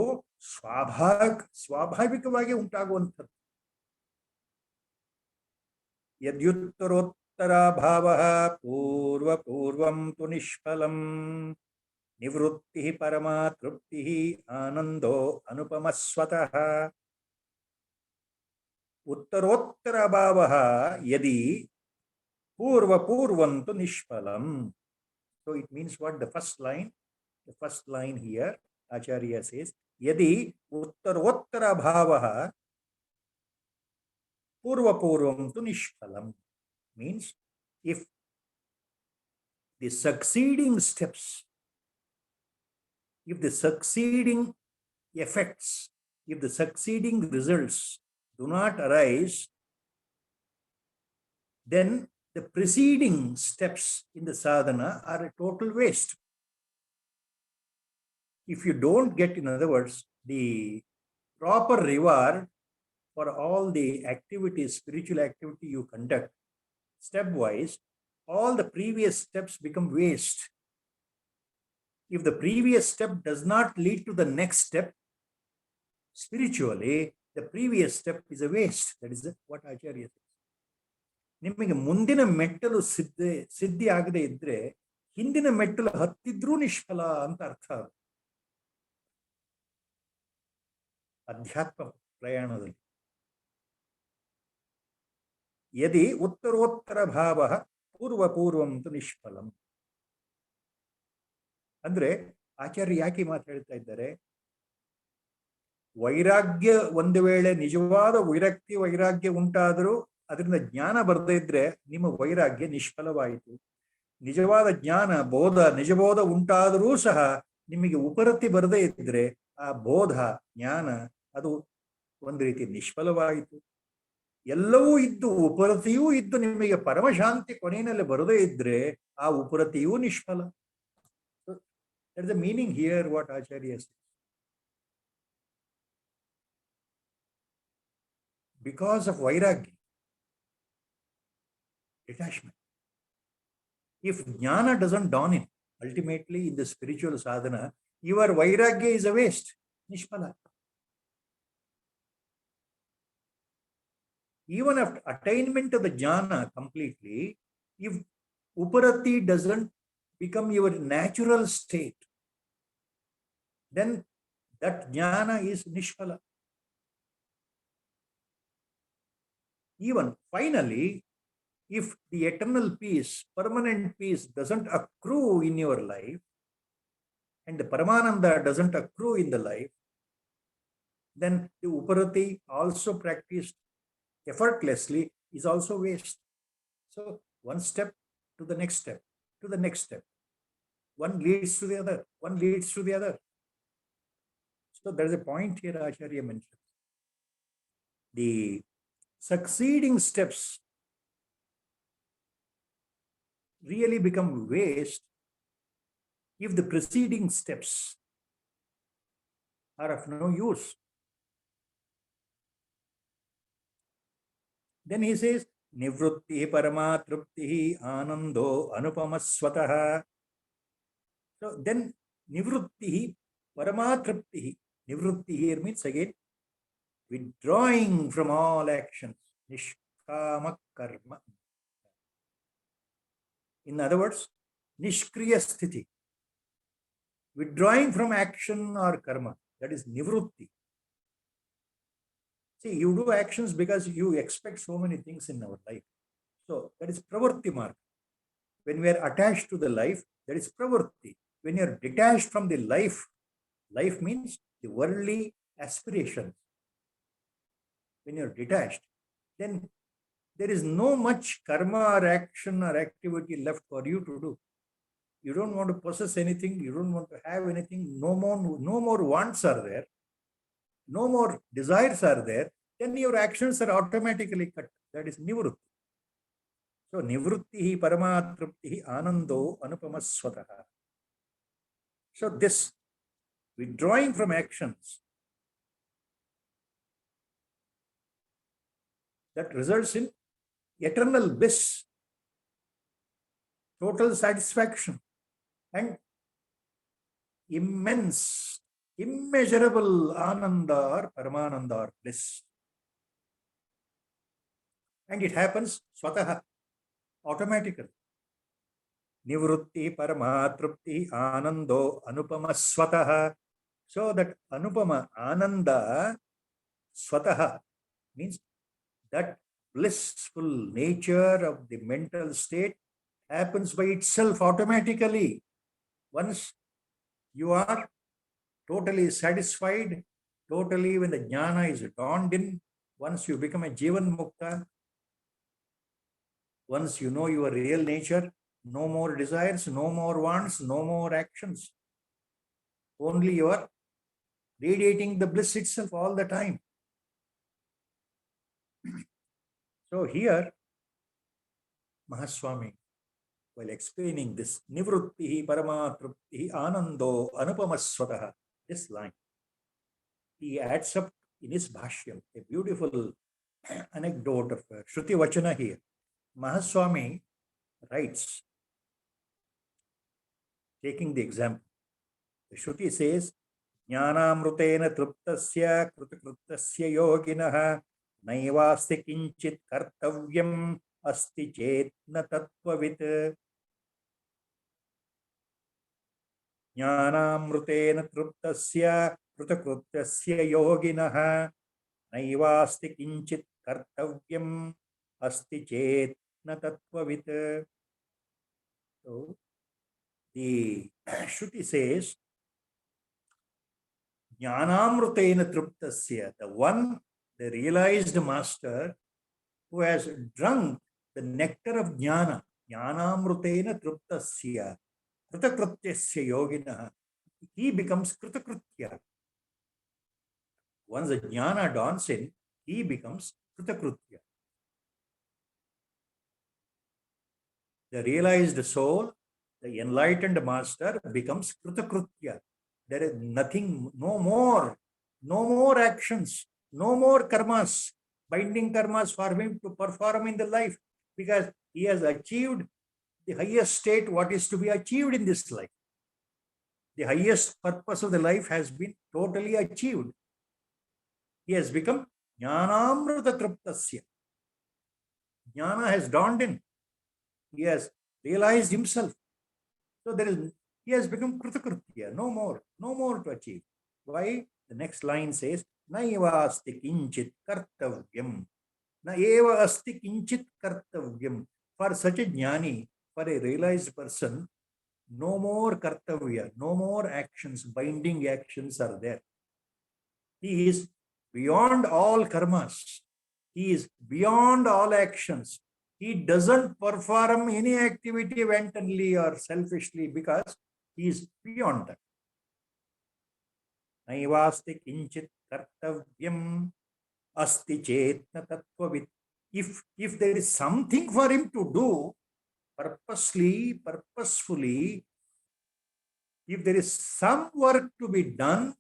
ಸ್ವಾಭಾವಿಕವಾಗಿ ಉಂಟಾಗುವಂಥದ್ದು. ಯದ್ಯುತ್ತರೋತ್ತರ ಭಾವ ಪೂರ್ವಪೂರ್ವಂ ತು ನಿಷ್ಫಲಂ ನಿವೃತ್ತಿ ಪರಮಾ ತೃಪ್ತಿ ಆನಂದೋ ಅನುಪಮ ಸ್ವತಃ. ಉತ್ತರೋತ್ತರ ಭಾವ ಯದಿ ಪೂರ್ವಪೂರ್ವಂ ತು ನಿಷ್ಫಲಂ. So it means what? The first line here, Acharya says, yadi uttarottara bhavaha purvapurvam tu nishphalam. Means if the succeeding steps, if the succeeding effects if the succeeding results do not arise, then the preceding steps in the sadhana are a total waste. If you don't get, in other words, the proper reward for all the activities, spiritual activity you conduct, stepwise, all the previous steps become waste. If the previous step does not lead to the next step, spiritually, the previous step is a waste. That is what Acharya says. ನಿಮಗೆ ಮುಂದಿನ ಮೆಟ್ಟಲು ಸಿದ್ಧಿ ಆಗದೆ ಇದ್ರೆ ಹಿಂದಿನ ಮೆಟ್ಟಲು ಹತ್ತಿದ್ರೂ ನಿಷ್ಫಲ ಅಂತ ಅರ್ಥ. ಅಧ್ಯಾತ್ಮ ಪ್ರಯಾಣದಲ್ಲಿ ಯದಿ ಉತ್ತರೋತ್ತರ ಭಾವ ಪೂರ್ವಪೂರ್ವಂ ತು ನಿಷ್ಫಲಂ. ಅಂದ್ರೆ ಆಚಾರ್ಯ ಯಾಕೆ ಮಾತಾಡ್ತಾ ಇದ್ದಾರೆ? ವೈರಾಗ್ಯ ಒಂದು ವೇಳೆ ನಿಜವಾದ ವೈರಾಗ್ಯ ಉಂಟಾದರೂ ಅದರಿಂದ ಜ್ಞಾನ ಬರದೇ ಇದ್ರೆ ನಿಮ್ಮ ವೈರಾಗ್ಯ ನಿಷ್ಫಲವಾಯಿತು. ನಿಜವಾದ ಜ್ಞಾನ ನಿಜಬೋಧ ಉಂಟಾದರೂ ಸಹ ನಿಮಗೆ ಉಪರತಿ ಬರದೇ ಇದ್ರೆ ಆ ಬೋಧ ಜ್ಞಾನ ಅದು ಒಂದು ರೀತಿ ನಿಷ್ಫಲವಾಯಿತು. ಎಲ್ಲವೂ ಇದ್ದು ಉಪರತಿಯೂ ಇದ್ದು ನಿಮಗೆ ಪರಮಶಾಂತಿ ಕೊನೆಯಲ್ಲಿ ಬರದೇ ಇದ್ರೆ ಆ ಉಪರತಿಯೂ ನಿಷ್ಫಲ. That's the meaning here what Acharya says. Because of vairagya, detachment. If jnana doesn't dawn in, ultimately in the spiritual sadhana, your vairagya is a waste, nishpala. Even after attainment of the jnana completely, if uparati doesn't become your natural state, then that jnana is nishpala. Even finally, if the eternal peace, permanent peace doesn't accrue in your life, and the Paramananda doesn't accrue in the life, then the Uparati also practiced effortlessly is also waste. So one step to the next step, to the next step. One leads to the other, one leads to the other. So there is a point here Acharya mentions. The succeeding steps really become waste if the preceding steps are of no use. Then he says, Nivrutti Paramatrupti Anando Anupamaswataha. So then Nivrutti Paramatrupti. Nivrutti here means again withdrawing from all actions. Nishkama karma. In other words, Nishkriya sthiti. Withdrawing from action or karma. That is Nivrutti. See, you do actions because you expect so many things in our life. So that is Pravritti marga. When we are attached to the life, that is Pravritti. When you are detached from the life, life means the worldly aspirations. When you are detached, then there is no much karma or action or activity left for you to do. You don't want to possess anything. You don't want to have anything. No more wants are there. No more desires are there. Then your actions are automatically cut. That is nivrutti. So nivrutti paramatrupti anando anupamaswataha. So this withdrawing from actions that results in eternal bliss, total satisfaction, and immense, immeasurable ananda or paramananda or bliss. And it happens swataha, automatically. Nivrutti paramatrupti anando anupama swataha. So that anupama ananda swataha means that blissful nature of the mental state happens by itself automatically. Once you are totally satisfied, totally when the jnana is dawned in, once you become a jivan mukta, once you know your real nature, no more desires, no more wants, no more actions. Only your radiating the bliss itself all the time. So here, Mahaswami, while explaining this, Nivrittihi Paramatruptihi Anando Anupamaswataha, this line, he adds up in his Bhashyam, a beautiful anecdote of Shruti Vachana here. Mahaswami writes, taking the example, the Shruti says, Jnanamrutena truptasya krutakrutasya yoginaha naivasti kinchit kartavyam asti chetna tattvavit. Jnanamrutena truptasya krutakrutasya yoginaha naivasti kinchit kartavyam asti chetna tattvavit. So, the Shruti says, Jnanamrutena truptasya, the one, the realized master who has drunk the nectar of jnana, Jnanamrutena truptasya, kritakrutyasya yoginaha, he becomes kritakritya. Once the jnana dawns in, he becomes kritakritya. The realized soul, the enlightened master becomes kritakritya. There is nothing, no more actions, no more karmas, binding karmas for him to perform in the life, because he has achieved the highest state, what is to be achieved in this life. The highest purpose of the life has been totally achieved. He has become Jnanamrita Truptasya. Jnana has dawned in. He has realized himself. So he has become Kritakritya, no more to achieve. Why? The next line says, Naiva asti kinchit kartavyam. Na eva asti kinchit kartavyam. For such a jnani, for a realized person, no more kartavya, no more actions, binding actions are there. He is beyond all karmas. He is beyond all actions. He doesn't perform any activity wantonly or selfishly because he is beyond that. Naivasti kinchit kartavyam asti chetna tattvavit. If there is something for him to do, purposefully, if there is some work to be done,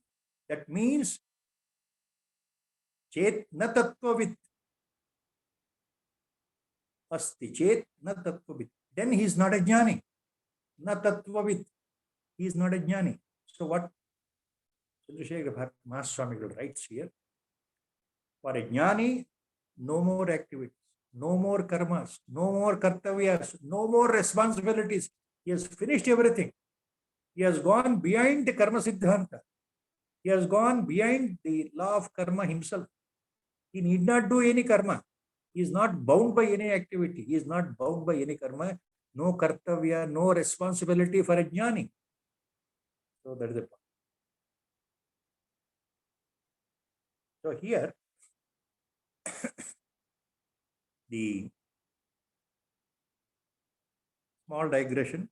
that means chetna tattvavit. Asti chetna tattvavit. Then he is not a jnani. Na tattvavit. He is not a jnani. So what Chandrasekhar Mahaswami writes here, for a jnani, no more activities, no more karmas, no more kartavyas, no more responsibilities. He has finished everything. He has gone behind the karma siddhanta. He has gone behind the law of karma himself. He need not do any karma. He is not bound by any activity. He is not bound by any karma. No kartavya, no responsibility for a jnani. So that is the point. So here, the small digression.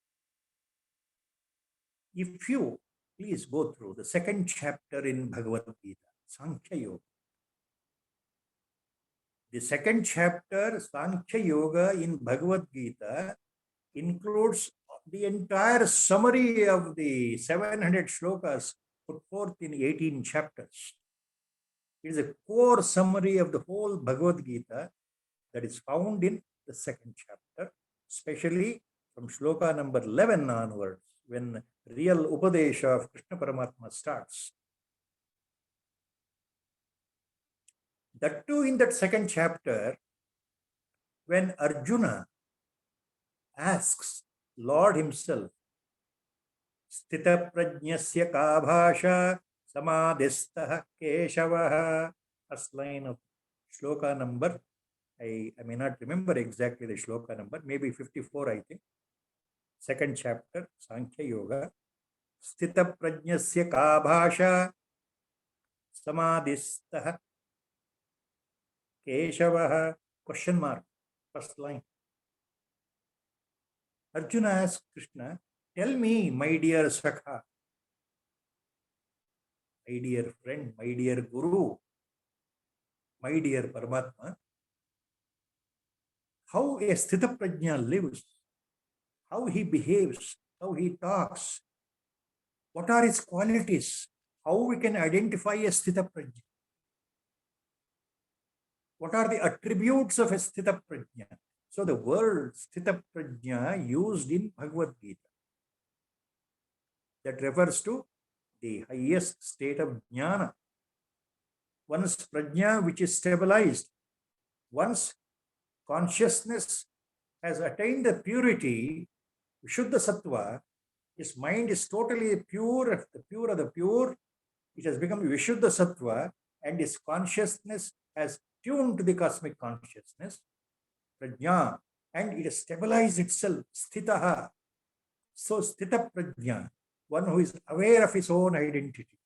If you please go through the second chapter in Bhagavatpada, Sankhya Yoga. The second chapter, Sankhya Yoga in Bhagavad Gita, includes the entire summary of the 700 shlokas put forth in 18 chapters. It is a core summary of the whole Bhagavad Gita that is found in the second chapter, especially from shloka number 11 onwards, when real Upadesha of Krishna Paramatma starts. That too, in that second chapter, when Arjuna asks Lord himself, Sthita prajnasya ka bhasha samadhistah keshavaha, first line of shloka number, I may not remember exactly the shloka number, maybe 54, I think. Second chapter, Sankhya Yoga. Sthita prajnasya ka bhasha samadhistah keshavaha, question mark, first line. Arjuna asks Krishna, tell me, my dear Sakha, my dear friend, my dear Guru, my dear Paramatma, how a Sthita Prajna lives, how he behaves, how he talks, what are his qualities, how we can identify a Sthita Prajna, what are the attributes of a Sthita Prajna. So the word Sthita Prajna used in Bhagavad Gita, that refers to the highest state of jnana. One's prajna which is stabilized, once consciousness has attained the purity, Vishuddha Sattva, his mind is totally pure, the pure of the pure, it has become Vishuddha Sattva, and his consciousness has tuned to the cosmic consciousness, prajna, and it has stabilized itself, sthitaha. So sthita prajna, one who is aware of his own identity,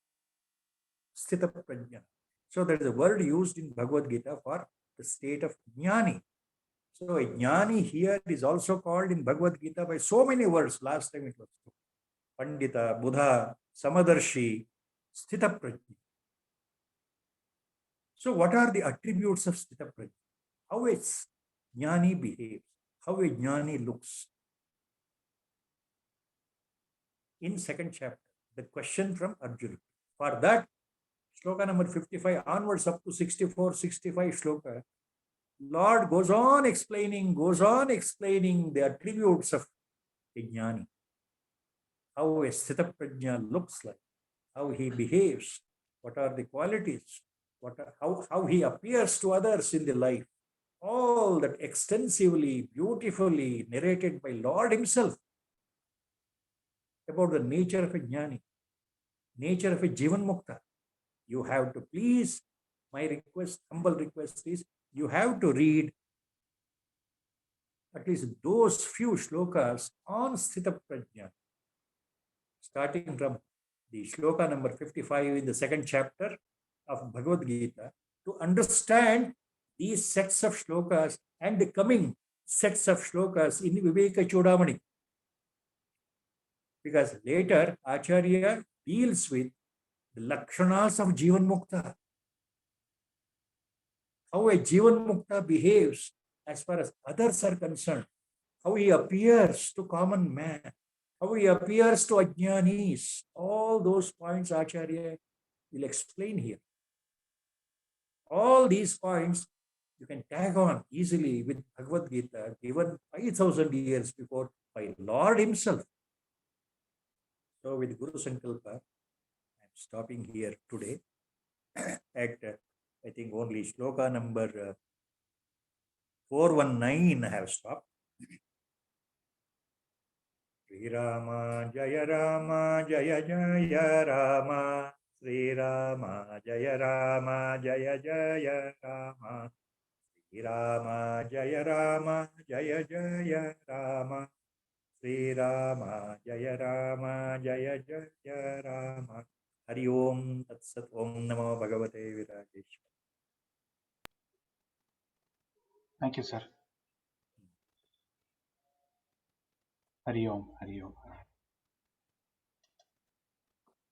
sthita prajna. So there is a word used in Bhagavad Gita for the state of jnani. So a jnani here is also called in Bhagavad Gita by so many words. Last time it was Pandita, Buddha, Samadarshi, Sthita Prajna. So what are the attributes of Sthita Prajna? How a jnani behaves, how a jnani looks. In second chapter, the question from Arjuna. For that, shloka number 55 onwards up to 64, 65 shloka, Lord goes on explaining the attributes of a jnani, how a Sthita Prajna looks like, how he behaves, what are the qualities, how he appears to others in the life. All that extensively, beautifully narrated by Lord himself about the nature of a jnani, nature of a Jivan Mukta. You have to please, my request, humble request is, you have to read at least those few shlokas on Sthita Prajna, starting from the shloka number 55 in the second chapter of Bhagavad Gita, to understand these sets of shlokas and the coming sets of shlokas in Viveka Chudamani. Because later Acharya deals with the lakshanas of Jivan Mukta, how a Jivan Mukta behaves as far as others are concerned, how he appears to common man, how he appears to ajnanis. All those points Acharya will explain here. All these points you can tag on easily with Bhagavad Gita given 5,000 years before by Lord himself. So with Guru Sankalpa, I'm stopping here today at I think only shloka number 419 I have stopped. Sri Rama Jaya Jaya Rama, Sri Rama Jaya Jaya Rama, Sri Rama Jaya Jaya Rama, Sri Rama Jaya Jaya Rama. Hari Om Tat Sat Om Namo Bhagavate Virajeshwara. Thank you, sir. Hari Om, Hari Om.